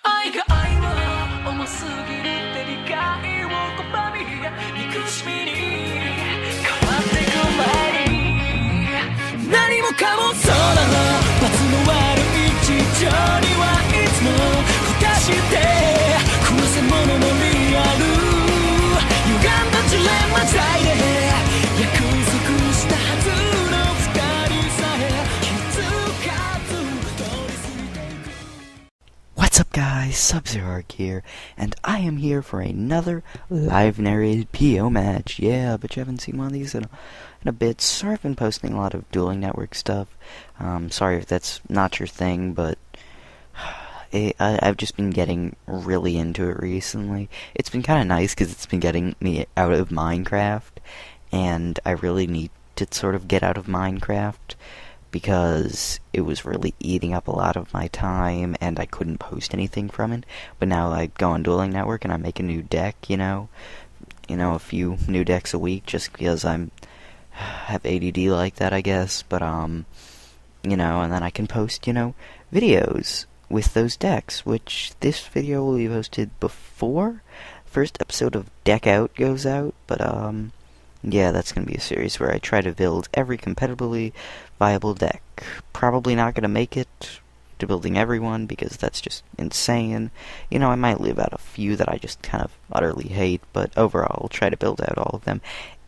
愛が愛は重すぎるって理解を拒み憎しみに変わってく前に何もかもそうなの罰の悪い事情にはいつも答してくせ者のリアル歪んだジレンマ罪で約束したはずの二人さえ気づかず通り過ぎていく What's up guys, Subzeroark here, and I am here for another live narrated PO match. Yeah, but you haven't seen one of these in a bit. Sorry I've been posting a lot of Dueling Network stuff. Sorry if that's not your thing, but I've just been getting really into it recently. It's been kind of nice because it's been getting me out of Minecraft, and I really need to sort of get out of Minecraft because it was really eating up a lot of my time and I couldn't post anything from it. But now I go on Dueling Network and I make a new deck, a few new decks a week just because have ADD like that, I guess. But and then I can post, videos with those decks, which this video will be posted before first episode of Deck Out goes out, but yeah, that's going to be a series where I try to build every competitively viable deck. Probably not going to make it to building everyone, because that's just insane. I might leave out a few that I just kind of utterly hate, but overall, I'll try to build out all of them.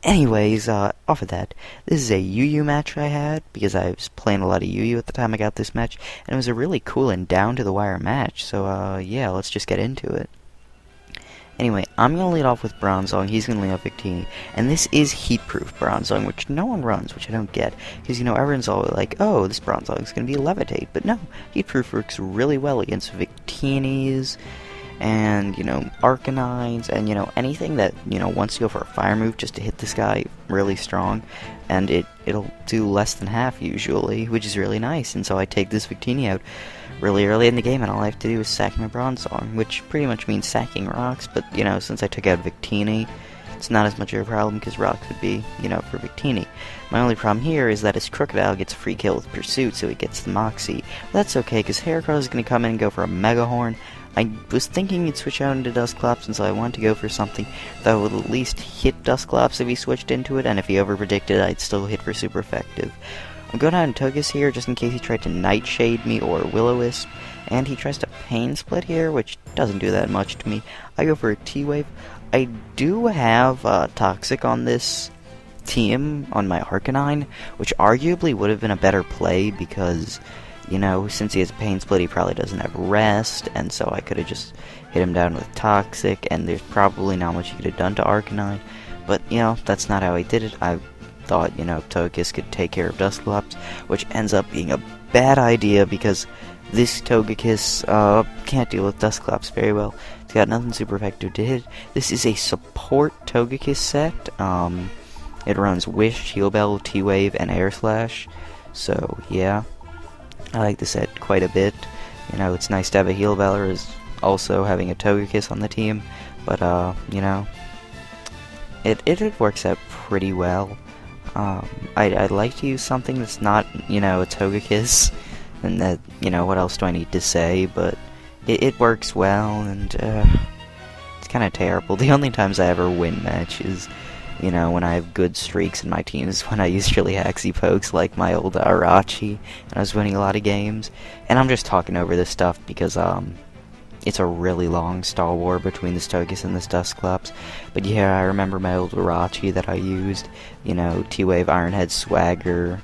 Anyways, off of that, this is a UU match I had, because I was playing a lot of UU at the time I got this match, and it was a really cool and down-to-the-wire match, so, yeah, let's just get into it. Anyway, I'm going to lead off with Bronzong, he's going to lead off Victini, and this is Heatproof Bronzong, which no one runs, which I don't get, because, everyone's always like, oh, this Bronzong is going to be Levitate, but no, Heatproof works really well against Victinis, and, Arcanines, and, anything that, wants to go for a fire move just to hit this guy really strong, and it'll do less than half usually, which is really nice, and so I take this Victini out really early in the game, and all I have to do is sack my Bronzong, which pretty much means sacking rocks, but, since I took out Victini, it's not as much of a problem, because rocks would be, for Victini. My only problem here is that his Crocodile gets a free kill with Pursuit, so he gets the Moxie. Well, that's okay, because Heracross is going to come in and go for a Mega Horn. I was thinking he'd switch out into Dusclops, and so I wanted to go for something that would at least hit Dusclops if he switched into it, and if he over-predicted, I'd still hit for super effective. I'm going out in Togekiss here, just in case he tried to Nightshade me or Will-O-Wisp, and he tries to Pain Split here, which doesn't do that much to me. I go for a T-Wave. I do have Toxic on this team, on my Arcanine, which arguably would have been a better play, because, since he has Pain Split, he probably doesn't have Rest, and so I could have just hit him down with Toxic, and there's probably not much he could have done to Arcanine, but, that's not how I did it. I thought, Togekiss could take care of Dusclops, which ends up being a bad idea, because this Togekiss can't deal with Dusclops very well. It's got nothing super effective to hit. This is a support Togekiss set. It runs Wish, Heal Bell, T-Wave, and Air Slash, so yeah. I like the set quite a bit. It's nice to have a Heal Beller as also having a Togekiss on the team, but, it works out pretty well. I'd like to use something that's not, a Togekiss, and that, what else do I need to say, but it works well, and, it's kind of terrible. The only times I ever win matches, when I have good streaks in my team is when I use really haxy pokes, like my old Arachi, and I was winning a lot of games, and I'm just talking over this stuff because, it's a really long Star War between this Togekiss and this Dusclops. But yeah, I remember my old Arachi that I used. T-Wave, Iron Head, Swagger,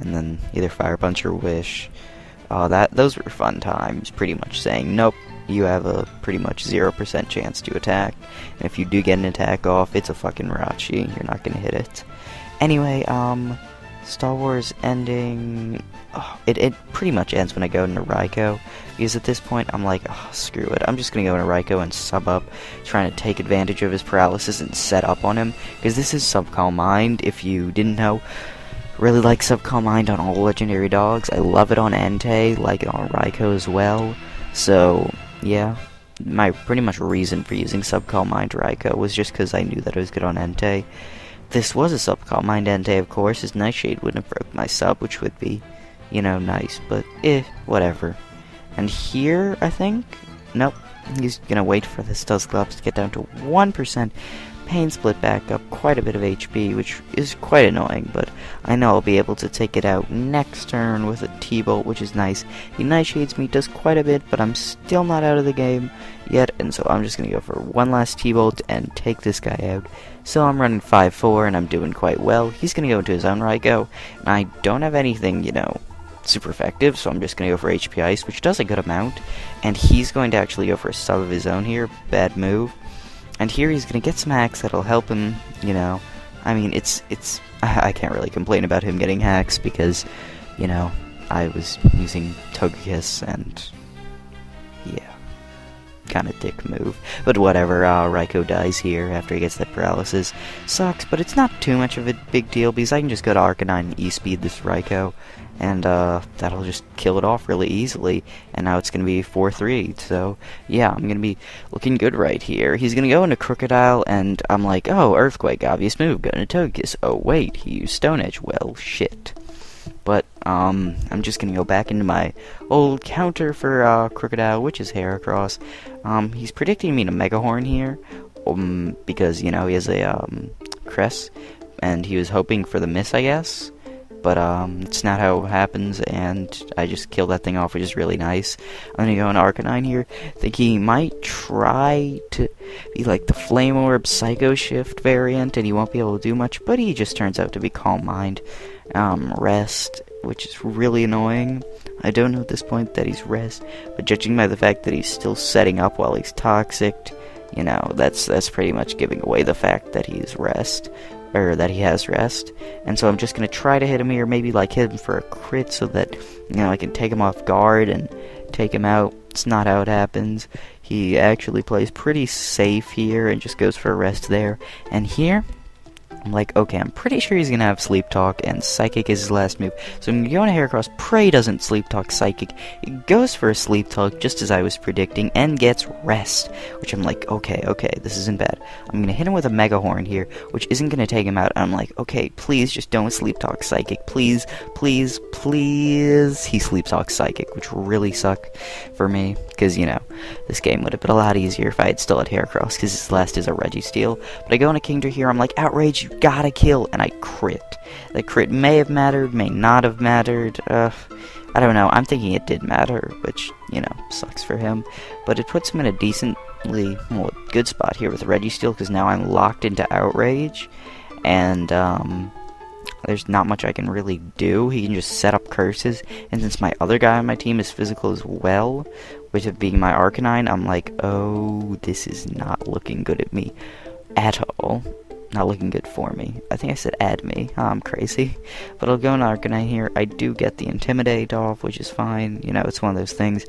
and then either Fire Punch or Wish. Those were fun times, pretty much saying, nope, you have a pretty much 0% chance to attack. And if you do get an attack off, it's a fucking Arachi. You're not gonna hit it. Anyway, Star Wars ending. It pretty much ends when I go into Raikou, because at this point I'm like, oh, screw it, I'm just gonna go into Raikou and sub up, trying to take advantage of his paralysis and set up on him, because this is Subcalm Mind, if you didn't know. Really like Subcalm Mind on all legendary dogs. I love it on Entei, like it on Raikou as well, so yeah. My pretty much reason for using Subcalm Mind Raikou was just because I knew that it was good on Entei. This was a Subcalm Mind Entei, of course, his Nightshade wouldn't have broke my sub, which would be, nice, but whatever. And here, I think, nope. He's gonna wait for this Dusclops to get down to 1%. Pain split back up quite a bit of HP, which is quite annoying, but I know I'll be able to take it out next turn with a T-Bolt, which is nice. He Nightshades me, does quite a bit, but I'm still not out of the game yet, and so I'm just going to go for one last T-Bolt and take this guy out. So I'm running 5-4, and I'm doing quite well. He's going to go into his own Raikou, and I don't have anything, super effective, so I'm just going to go for HP Ice, which does a good amount, and he's going to actually go for a sub of his own here. Bad move. And here he's going to get some hacks that'll help him, I mean, I can't really complain about him getting hacks because, I was using Togekiss and, yeah, kind of dick move. But whatever, Raikou dies here after he gets that paralysis. Sucks, but it's not too much of a big deal because I can just go to Arcanine and E-Speed this Raikou. And that'll just kill it off really easily. And now it's going to be 4-3. So, yeah, I'm going to be looking good right here. He's going to go into Crocodile, and I'm like, oh, Earthquake, obvious move. Go into Togekiss. Oh, wait, he used Stone Edge. Well, shit. But, I'm just going to go back into my old counter for Crocodile, which is Heracross. He's predicting me to Mega Horn here. Because, he has a Crest. And he was hoping for the miss, I guess. But it's not how it happens, and I just killed that thing off, which is really nice. I'm gonna go into Arcanine here. Think he might try to be like the Flame Orb Psycho Shift variant, and he won't be able to do much, but he just turns out to be Calm Mind. Rest, which is really annoying. I don't know at this point that he's Rest, but judging by the fact that he's still setting up while he's Toxic, that's pretty much giving away the fact that he's Rest. Or that he has Rest, and so I'm just going to try to hit him here, maybe like hit him for a crit so that, I can take him off guard and take him out. It's not how it happens. He actually plays pretty safe here and just goes for a Rest there, and here, I'm like, okay, I'm pretty sure he's going to have Sleep Talk, and Psychic is his last move. So I'm going to go into Heracross. Pray doesn't Sleep Talk Psychic. It goes for a Sleep Talk, just as I was predicting, and gets Rest. Which I'm like, okay, this isn't bad. I'm going to hit him with a Mega Horn here, which isn't going to take him out. And I'm like, okay, please just don't Sleep Talk Psychic. Please, please, please. He Sleep Talk Psychic, which really sucked for me. Because, this game would have been a lot easier if I had still had Heracross, because his last is a Registeel. But I go into Kingdra here, I'm like, Outrage, you gotta kill, and I crit. The crit may have mattered, may not have mattered, I don't know, I'm thinking it did matter, which, sucks for him. But it puts him in a decently, good spot here with Registeel, because now I'm locked into Outrage, and, there's not much I can really do. He can just set up curses, and since my other guy on my team is physical as well, which of being my Arcanine, I'm like, oh, this is not looking good at me at all. Not looking good for me. I think I said add me. Oh, I'm crazy. But I'll go into Arcanine here. I do get the Intimidate off, which is fine. It's one of those things.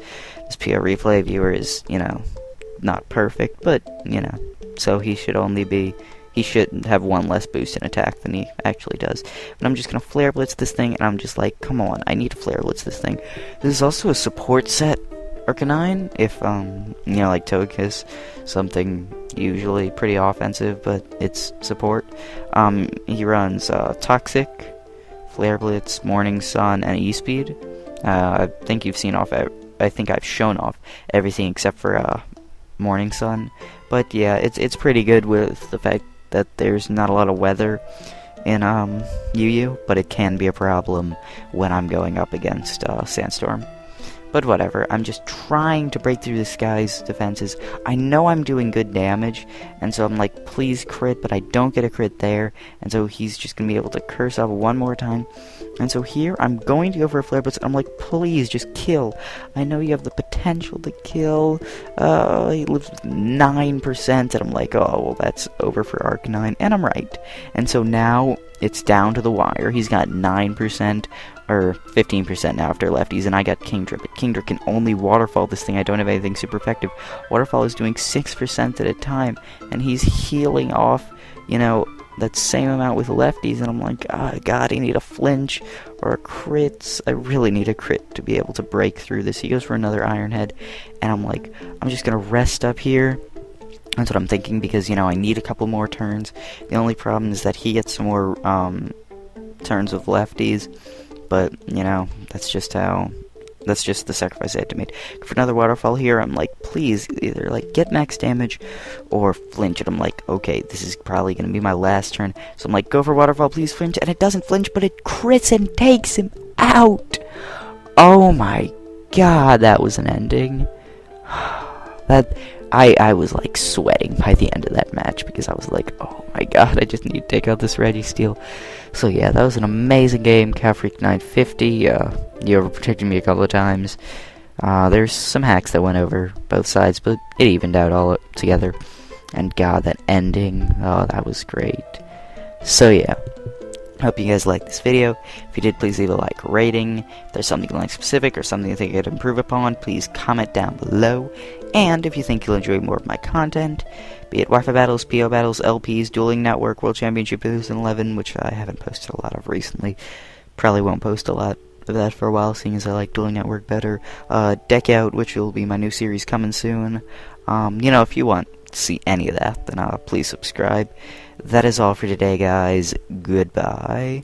This PO replay viewer is, not perfect, but, so he should only be... He should have one less boost in attack than he actually does. But I'm just going to Flare Blitz this thing, and I'm just like, come on, I need to Flare Blitz this thing. This is also a support set Arcanine, if, like Togekiss, something usually pretty offensive, but it's support. He runs Toxic, Flare Blitz, Morning Sun, and E-Speed. I think you've seen off, I think I've shown off everything except for Morning Sun. But yeah, it's pretty good with the fact that there's not a lot of weather in UU, but it can be a problem when I'm going up against Sandstorm. But whatever, I'm just trying to break through this guy's defenses. I know I'm doing good damage, and so I'm like, please crit, but I don't get a crit there, and so he's just going to be able to curse off one more time. And so here, I'm going to go for a Flare Blitz, and I'm like, please, just kill. I know you have the potential to kill. He lives with 9%, and I'm like, oh, well, that's over for Arcanine, and I'm right. And so now, it's down to the wire. He's got 9%, or 15% now after lefties, and I got Kingdra, but Kingdra can only Waterfall this thing. I don't have anything super effective. Waterfall is doing 6% at a time, and he's healing off, that same amount with lefties, and I'm like, oh god, I need a flinch, or a crit. I really need a crit to be able to break through this. He goes for another Iron Head, and I'm like, I'm just gonna rest up here. That's what I'm thinking, because, I need a couple more turns. The only problem is that he gets some more, turns of lefties, but, that's just how That's just the sacrifice I had to make. For another waterfall here, I'm like, please, either, like, get max damage or flinch. And I'm like, okay, this is probably going to be my last turn. So I'm like, go for waterfall, please flinch. And it doesn't flinch, but it crits and takes him out. Oh my god, that was an ending. I was, like, sweating by the end of that match because I was like, oh my god, I just need to take out this Registeel. So yeah, that was an amazing game. Cowfreak 950, you overprotected me a couple of times. There's some hacks that went over both sides, but it evened out all together. And god, that ending, oh, that was great. So yeah, hope you guys liked this video. If you did, please leave a like or rating. If there's something you like specific or something you think I could improve upon, please comment down below. And if you think you'll enjoy more of my content, be it Wi-Fi battles, PO battles, LPs, Dueling Network, World Championship 2011, which I haven't posted a lot of recently. Probably won't post a lot of that for a while, seeing as I like Dueling Network better. Deck Out, which will be my new series coming soon. If you want to see any of that, then please subscribe. That is all for today, guys. Goodbye.